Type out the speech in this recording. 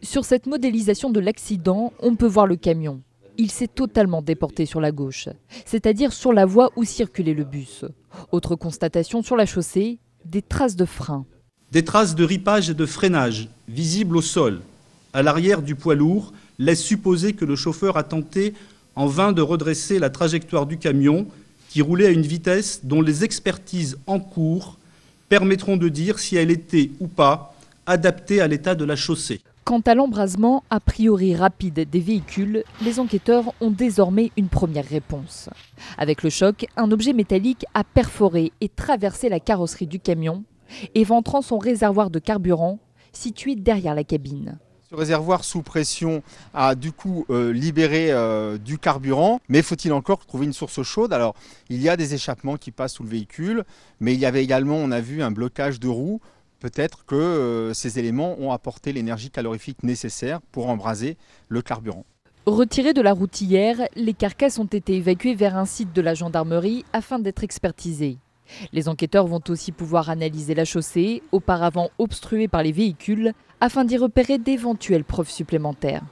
Sur cette modélisation de l'accident, on peut voir le camion. Il s'est totalement déporté sur la gauche, c'est-à-dire sur la voie où circulait le bus. Autre constatation sur la chaussée, des traces de frein. Des traces de ripage et de freinage visibles au sol, à l'arrière du poids lourd, laissent supposer que le chauffeur a tenté en vain de redresser la trajectoire du camion qui roulait à une vitesse dont les expertises en cours permettront de dire si elle était ou pas adaptée à l'état de la chaussée. Quant à l'embrasement a priori rapide des véhicules, les enquêteurs ont désormais une première réponse. Avec le choc, un objet métallique a perforé et traversé la carrosserie du camion, éventrant son réservoir de carburant situé derrière la cabine. Ce réservoir sous pression a du coup libéré du carburant, mais faut-il encore trouver une source chaude? Alors il y a des échappements qui passent sous le véhicule, mais il y avait également, on a vu, un blocage de roues. Peut-être que ces éléments ont apporté l'énergie calorifique nécessaire pour embraser le carburant. Retirées de la route hier, les carcasses ont été évacuées vers un site de la gendarmerie afin d'être expertisées. Les enquêteurs vont aussi pouvoir analyser la chaussée, auparavant obstruée par les véhicules, afin d'y repérer d'éventuelles preuves supplémentaires.